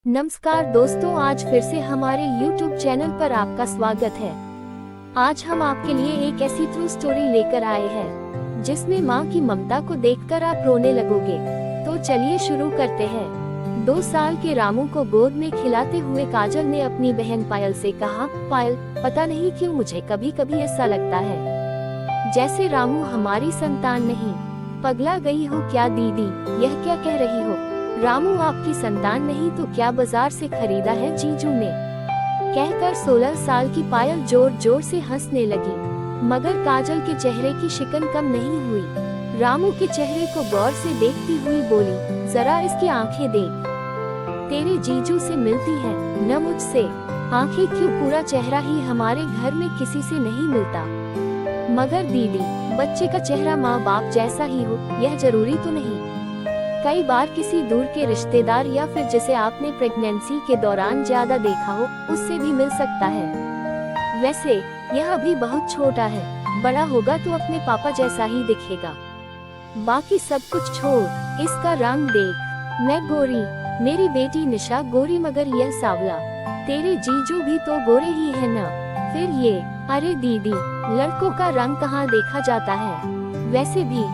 नमस्कार दोस्तों, आज फिर से हमारे YouTube चैनल पर आपका स्वागत है। आज हम आपके लिए एक ऐसी ट्रू स्टोरी लेकर आए हैं जिसमें माँ की ममता को देखकर आप रोने लगोगे। तो चलिए शुरू करते हैं। 2 साल के रामू को गोद में खिलाते हुए काजल ने अपनी बहन पायल से कहा, पायल, पता नहीं क्यों मुझे कभी कभी ऐसा लगता है जैसे रामू हमारी संतान नहीं। पगला गई हो क्या दीदी, यह क्या कह रही हो? रामू आपकी संतान नहीं तो क्या बाजार से खरीदा है जीजू ने? कहकर 16 साल की पायल जोर जोर से हंसने लगी, मगर काजल के चेहरे की शिकन कम नहीं हुई। रामू के चेहरे को गौर से देखती हुई बोली, जरा इसकी आंखें देख, तेरे जीजू से मिलती है न मुझसे। आंखें क्यों, पूरा चेहरा ही हमारे घर में किसी से नहीं मिलता। मगर दीदी, बच्चे का चेहरा माँ बाप जैसा ही हो यह जरूरी तो नहीं। कई बार किसी दूर के रिश्तेदार या फिर जिसे आपने प्रेगनेंसी के दौरान ज्यादा देखा हो उससे भी मिल सकता है। वैसे यह अभी बहुत छोटा है, बड़ा होगा तो अपने पापा जैसा ही दिखेगा। बाकी सब कुछ छोड़, इसका रंग देख। मैं गोरी, मेरी बेटी निशा गोरी, मगर यह सावला। तेरे जीजू भी तो गोरे ही है न? फिर ये, अरे दीदी, लड़कों का रंग कहाँ देखा जाता है? वैसे भी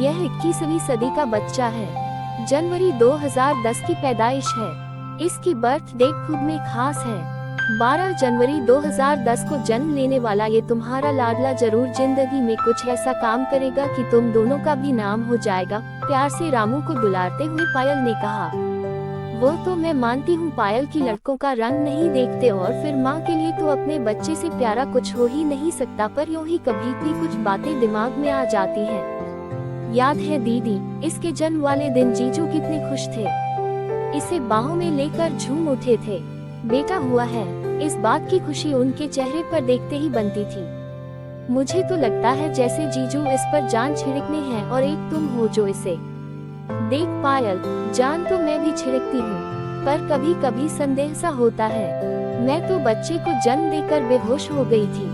यह 21वीं सदी का बच्चा है। जनवरी 2010 की पैदाइश है। इसकी बर्थ डेट खुद में खास है। 12 जनवरी 2010 को जन्म लेने वाला ये तुम्हारा लाडला जरूर जिंदगी में कुछ ऐसा काम करेगा कि तुम दोनों का भी नाम हो जाएगा। प्यार से रामू को दुलारते हुए पायल ने कहा। वो तो मैं मानती हूँ पायल की लड़कों का रंग नहीं देखते, और फिर माँ के लिए तो अपने बच्चे से प्यारा कुछ हो ही नहीं सकता, पर यूँ ही कभी भी कुछ बातें दिमाग में आ जाती है। याद है दीदी, इसके जन्म वाले दिन जीजू कितने खुश थे, इसे बाहों में लेकर झूम उठे थे। बेटा हुआ है, इस बात की खुशी उनके चेहरे पर देखते ही बनती थी। मुझे तो लगता है जैसे जीजू इस पर जान छिड़कने हैं और एक तुम हो जो इसे। देख पायल, जान तो मैं भी छिड़कती हूँ, पर कभी कभी संदेह सा होता है। मैं तो बच्चे को जन्म देकर बेहोश हो गई थी,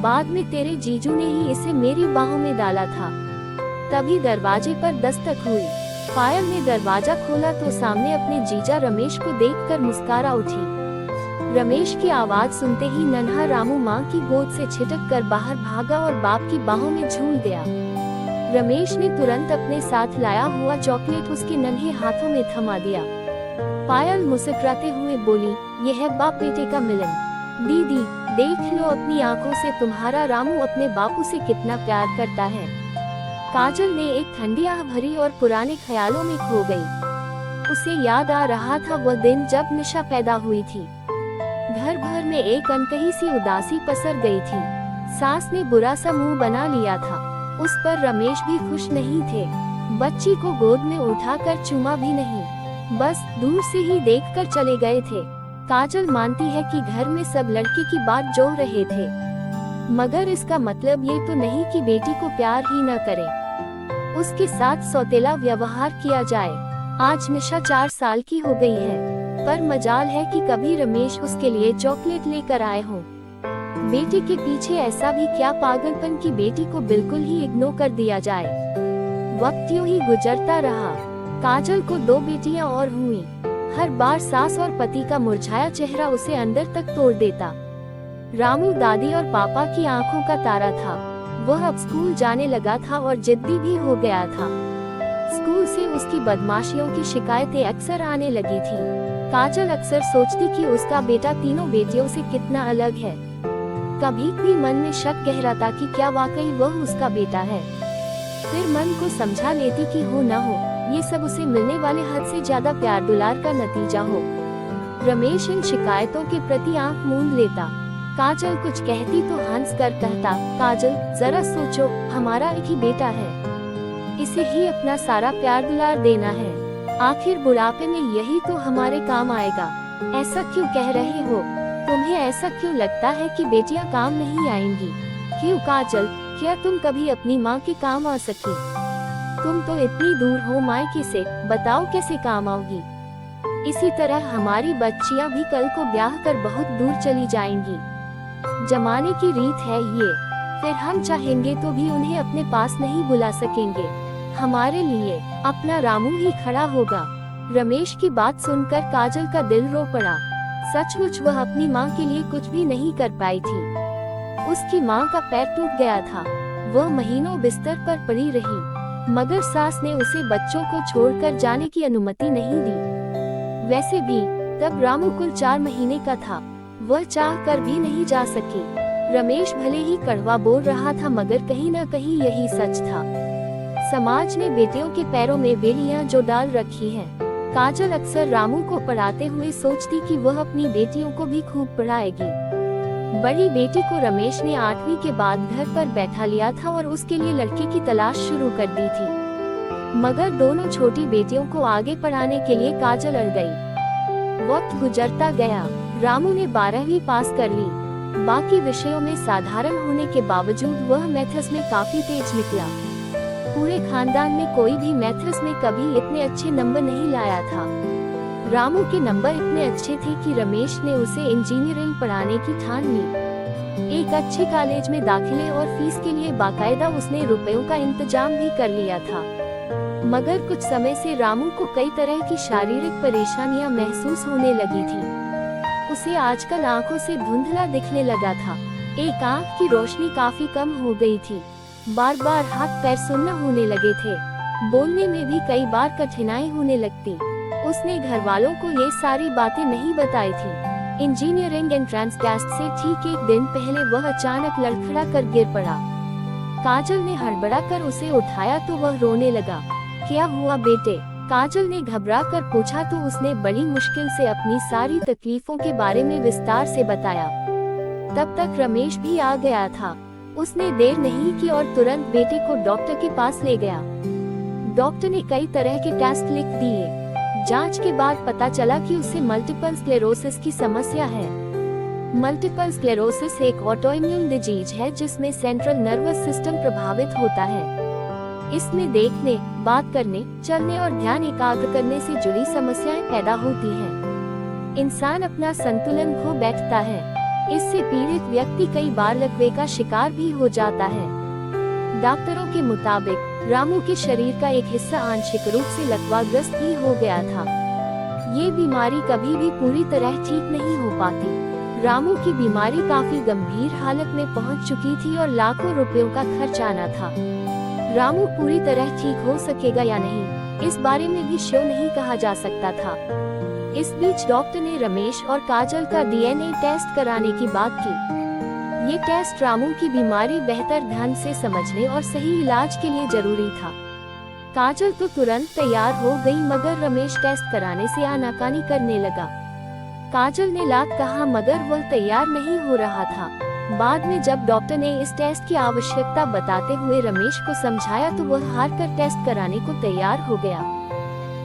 बाद में तेरे जीजू ने ही इसे मेरी बाहों में डाला था। तभी दरवाजे पर दस्तक हुई। पायल ने दरवाजा खोला तो सामने अपने जीजा रमेश को देखकर मुस्कुरा उठी। रमेश की आवाज सुनते ही नन्हा रामू माँ की गोद से छिटक कर बाहर भागा और बाप की बाहों में झूल गया। रमेश ने तुरंत अपने साथ लाया हुआ चॉकलेट उसके नन्हे हाथों में थमा दिया। पायल मुस्कुराते हुए बोली, यह है बाप बेटे का मिलन। दीदी, देख लो अपनी आंखों से तुम्हारा रामू अपने बापू से कितना प्यार करता है। काजल ने एक ठंडी आह भरी और पुराने ख्यालों में खो गई। उसे याद आ रहा था वह दिन जब निशा पैदा हुई थी। घर भर में एक अनकही सी उदासी पसर गई थी। सास ने बुरा सा मुंह बना लिया था, उस पर रमेश भी खुश नहीं थे। बच्ची को गोद में उठाकर चूमा भी नहीं, बस दूर से ही देखकर चले गए थे। काजल मानती है कि घर में सब लड़के की बात जोह रहे थे, मगर इसका मतलब ये तो नहीं कि बेटी को प्यार ही न करें, उसके साथ सौतेला व्यवहार किया जाए। आज निशा 4 साल की हो गई है, पर मजाल है कि कभी रमेश उसके लिए चॉकलेट लेकर आए हों। बेटी के पीछे ऐसा भी क्या पागलपन कि बेटी को बिल्कुल ही इग्नोर कर दिया जाए। वक्त यूं ही गुजरता रहा। काजल को 2 बेटियां और हुई। हर बार सास और पति का मुरझाया चेहरा उसे अंदर तक तोड़ देता। रामू दादी और पापा की आंखों का तारा था। वह अब स्कूल जाने लगा था और जिद्दी भी हो गया था। स्कूल से उसकी बदमाशियों की शिकायतें अक्सर आने लगी थी। काजल अक्सर सोचती कि उसका बेटा तीनों बेटियों से कितना अलग है। कभी भी मन में शक गहराता कि क्या वाकई वह उसका बेटा है। फिर मन को समझा लेती कि हो न हो ये सब उसे मिलने वाले हद से ज्यादा प्यार दुलार का नतीजा हो। रमेश इन शिकायतों के प्रति आंख मूंद लेता। काजल कुछ कहती तो हंस कर कहता, काजल जरा सोचो, हमारा एक ही बेटा है, इसे ही अपना सारा प्यार दुलार देना है। आखिर बुढ़ापे में यही तो हमारे काम आएगा। ऐसा क्यों कह रहे हो? तुम्हें ऐसा क्यों लगता है कि बेटियां काम नहीं आएंगी? क्यों काजल, क्या तुम कभी अपनी माँ के काम आ सकी? तुम तो इतनी दूर हो मायके से, बताओ कैसे काम आओगी? इसी तरह हमारी बच्चियां भी कल को ब्याह कर बहुत दूर चली जाएंगी। जमाने की रीत है ये, फिर हम चाहेंगे तो भी उन्हें अपने पास नहीं बुला सकेंगे। हमारे लिए अपना रामू ही खड़ा होगा। रमेश की बात सुनकर काजल का दिल रो पड़ा। सचमुच वह अपनी माँ के लिए कुछ भी नहीं कर पाई थी। उसकी माँ का पैर टूट गया था। वह महीनों बिस्तर पर पड़ी रही, मगर सास ने उसे बच्चों को छोड़कर जाने की अनुमति नहीं दी। वैसे भी तब रामू कुल 4 महीने का था। वह चाह कर भी नहीं जा सकी। रमेश भले ही कड़वा बोल रहा था, मगर कहीं न कहीं यही सच था। समाज ने बेटियों के पैरों में बेड़ियां जो डाल रखी हैं। काजल अक्सर रामू को पढ़ाते हुए सोचती कि वह अपनी बेटियों को भी खूब पढ़ाएगी। बड़ी बेटी को रमेश ने 8वीं के बाद घर पर बैठा लिया था और उसके लिए लड़के की तलाश शुरू कर दी थी, मगर दोनों छोटी बेटियों को आगे पढ़ाने के लिए काजल अड़ गई। वक्त गुजरता गया। रामू ने 12वीं पास कर ली। बाकी विषयों में साधारण होने के बावजूद वह मैथ्स में काफी तेज निकला। पूरे खानदान में कोई भी मैथ्स में कभी इतने अच्छे नंबर नहीं लाया था। रामू के नंबर इतने अच्छे थे कि रमेश ने उसे इंजीनियरिंग पढ़ाने की ठान ली। एक अच्छे कॉलेज में दाखिले और फीस के लिए बाकायदा उसने रुपयों का इंतजाम भी कर लिया था। मगर कुछ समय से रामू को कई तरह की शारीरिक परेशानियां महसूस होने लगी थी। उसे आजकल आंखों से धुंधला दिखने लगा था। एक आंख की रोशनी काफी कम हो गई थी। बार बार हाथ पैर सुन्न होने लगे थे। बोलने में भी कई बार कठिनाई होने लगती। उसने घर वालों को ये सारी बातें नहीं बताई थी। इंजीनियरिंग एंट्रेंस टेस्ट से ठीक एक दिन पहले वह अचानक लड़खड़ा कर गिर पड़ा। काजल ने हड़बड़ा कर उसे उठाया तो वह रोने लगा। क्या हुआ बेटे? काजल ने घबरा कर पूछा तो उसने बड़ी मुश्किल से अपनी सारी तकलीफों के बारे में विस्तार से बताया। तब तक रमेश भी आ गया था। उसने देर नहीं की और तुरंत बेटे को डॉक्टर के पास ले गया। डॉक्टर ने कई तरह के टेस्ट लिख दिए। जांच के बाद पता चला कि उसे मल्टीपल स्क्लेरोसिस की समस्या है। मल्टीपल स्क्लेरोसिस एक ऑटोइम्यून डिजीज है जिसमें सेंट्रल नर्वस सिस्टम प्रभावित होता है। इसमें देखने, बात करने, चलने और ध्यान एकाग्र करने से जुड़ी समस्याएं पैदा होती हैं। इंसान अपना संतुलन खो बैठता है। इससे पीड़ित व्यक्ति कई बार लकवे का शिकार भी हो जाता है। डॉक्टरों के मुताबिक रामू के शरीर का एक हिस्सा आंशिक रूप से लकवाग्रस्त ही हो गया था। ये बीमारी कभी भी पूरी तरह ठीक नहीं हो पाती। रामू की बीमारी काफी गंभीर हालत में पहुंच चुकी थी और लाखों रुपयों का खर्च आना था। रामू पूरी तरह ठीक हो सकेगा या नहीं, इस बारे में भी श्योर नहीं कहा जा सकता था। इस बीच डॉक्टर ने रमेश और काजल का DNA टेस्ट कराने की बात की। ये टेस्ट रामू की बीमारी बेहतर ढंग से समझने और सही इलाज के लिए जरूरी था। काजल तो तुरंत तैयार हो गई, मगर रमेश टेस्ट कराने से आनाकानी करने लगा। काजल ने लाख कहा मगर वह तैयार नहीं हो रहा था। बाद में जब डॉक्टर ने इस टेस्ट की आवश्यकता बताते हुए रमेश को समझाया तो वह हार कर टेस्ट कराने को तैयार हो गया।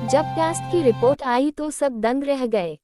जब टेस्ट की रिपोर्ट आई तो सब दंग रह गए।